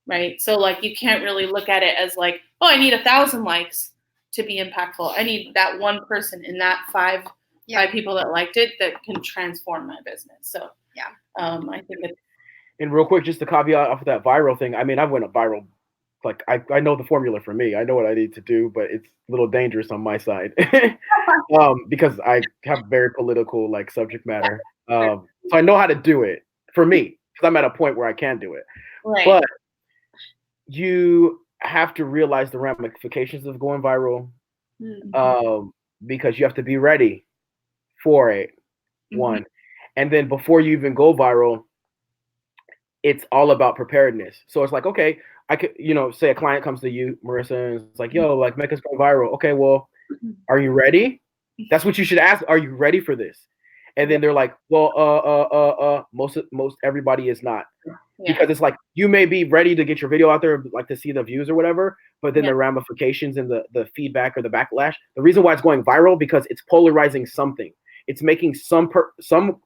right? So like you can't really look at it as like, oh, I need 1,000 likes to be impactful. I need that one person in that 5 people that liked it that can transform my business. So I think it's. And real quick, just to caveat off of that viral thing, I mean, I went viral. Like I know the formula for me. I know what I need to do, but it's a little dangerous on my side because I have very political like subject matter. So I know how to do it for me because I'm at a point where I can do it. Right. But you have to realize the ramifications of going viral, because you have to be ready for it. One, and then before you even go viral, it's all about preparedness. So it's like, okay, I could, say a client comes to you, Marissa, and it's like, yo, like make us go viral. Okay, well, are you ready? That's what you should ask. Are you ready for this? And then they're like, well, most everybody is not, because it's like you may be ready to get your video out there, like to see the views or whatever, but then the ramifications and the feedback or the backlash. The reason why it's going viral because it's polarizing something. It's making some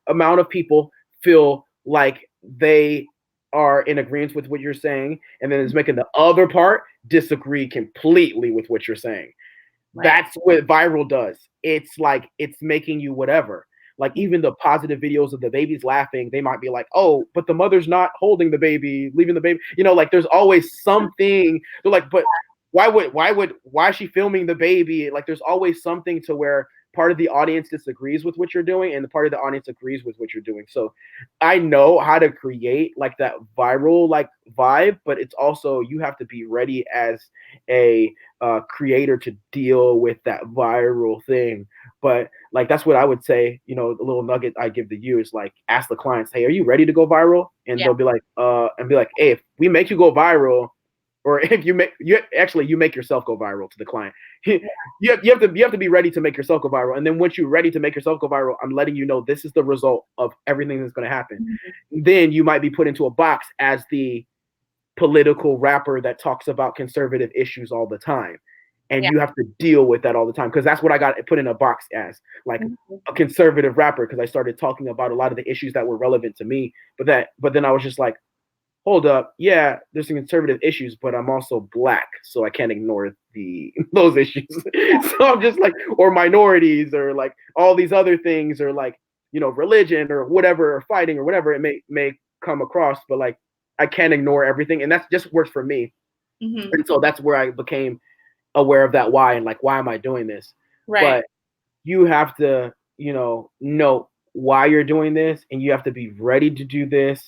amount of people feel like they are in agreement with what you're saying, and then it's making the other part disagree completely with what you're saying. Right. That's what viral does. It's like it's making you whatever. Like even the positive videos of the babies laughing, they might be like, oh, but the mother's not holding the baby, leaving the baby. Like there's always something. They're like, but why is she filming the baby? Like there's always something to where part of the audience disagrees with what you're doing and the part of the audience agrees with what you're doing. So I know how to create like that viral like vibe, but it's also you have to be ready as a creator to deal with that viral thing. But like that's what I would say, the little nugget I give to you is like ask the clients, hey, are you ready to go viral? And they'll be like, hey, if we make you go viral, or if you make yourself go viral to the client. You have to be ready to make yourself go viral. And then once you're ready to make yourself go viral, I'm letting you know this is the result of everything that's going to happen. Then you might be put into a box as the political rapper that talks about conservative issues all the time. And you have to deal with that all the time, because that's what I got put in a box as, like a conservative rapper, because I started talking about a lot of the issues that were relevant to me. But then I was just like, hold up, yeah, there's some conservative issues, but I'm also Black, so I can't ignore those issues. So I'm just like, or minorities, or like all these other things, or like, you know, religion or whatever, or fighting or whatever it may come across, but like I can't ignore everything, and that just works for me. And so that's where I became aware of that why, and like, why am I doing this? Right. But you have to, you know why you're doing this, and you have to be ready to do this,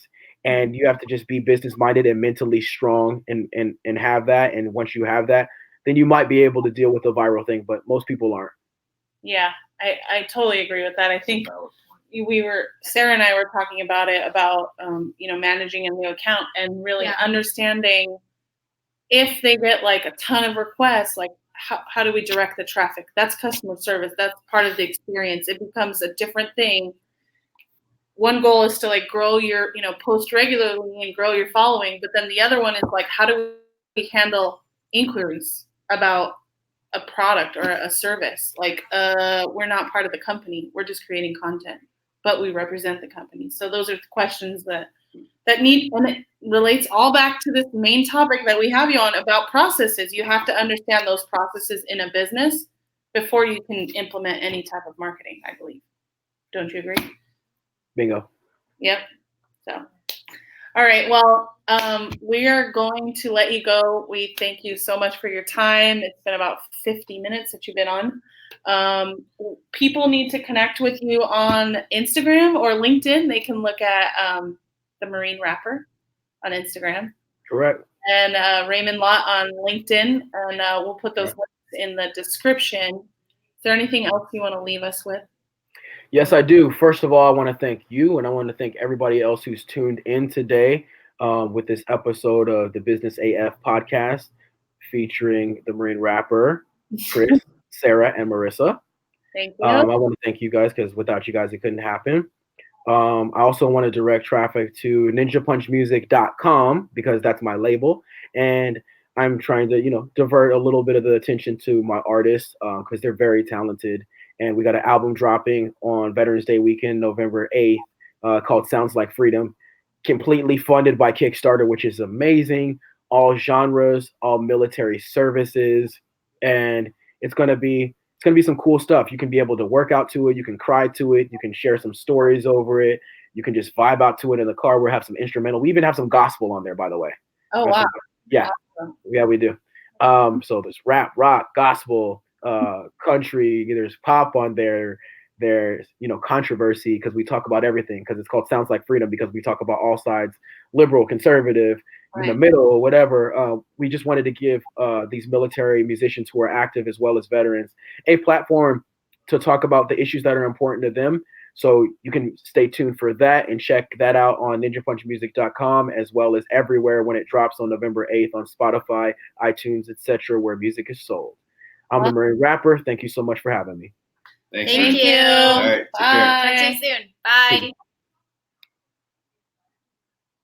and you have to just be business minded and mentally strong, and have that. And once you have that, then you might be able to deal with the viral thing, but most people aren't. Yeah, I totally agree with that. I think Sarah and I were talking about it, about managing a new account, and really understanding if they get like a ton of requests, like how do we direct the traffic? That's customer service. That's part of the experience. It becomes a different thing. One goal is to like grow your, post regularly and grow your following. But then the other one is like, how do we handle inquiries about a product or a service? Like, we're not part of the company. We're just creating content, but we represent the company. So those are the questions that need, and it relates all back to this main topic that we have you on about processes. You have to understand those processes in a business before you can implement any type of marketing, I believe. Don't you agree? Bingo. Yep. So, all right. Well, we are going to let you go. We thank you so much for your time. It's been about 50 minutes that you've been on. People need to connect with you on Instagram or LinkedIn. They can look at the Marine Rapper on Instagram. Correct. And Raymond Lott on LinkedIn. And we'll put those links in the description. Is there anything else you want to leave us with? Yes, I do. First of all, I want to thank you, and I want to thank everybody else who's tuned in today with this episode of the Business AF podcast featuring the Marine Rapper, Chris, Sarah, and Marissa. Thank you. I want to thank you guys, because without you guys, it couldn't happen. I also want to direct traffic to ninjapunchmusic.com, because that's my label. And I'm trying to, divert a little bit of the attention to my artists, because they're very talented. And we got an album dropping on Veterans Day weekend, November 8th, called Sounds Like Freedom, completely funded by Kickstarter, which is amazing. All genres, all military services. And it's going to be some cool stuff. You can be able to work out to it. You can cry to it. You can share some stories over it. You can just vibe out to it in the car. We'll have some instrumental. We even have some gospel on there, by the way. Oh, wow. Yeah. Awesome. Yeah, we do. So there's rap, rock, gospel, country, there's pop on there. There's, controversy, because we talk about everything, because it's called Sounds Like Freedom, because we talk about all sides, liberal, conservative, in the middle, whatever. We just wanted to give these military musicians who are active as well as veterans a platform to talk about the issues that are important to them. So you can stay tuned for that and check that out on ninjapunchmusic.com, as well as everywhere when it drops on November 8th on Spotify, iTunes, etc., where music is sold. I'm the Marine Rapper. Thank you so much for having me. Thank you. All right. Bye. Talk to you soon. Bye.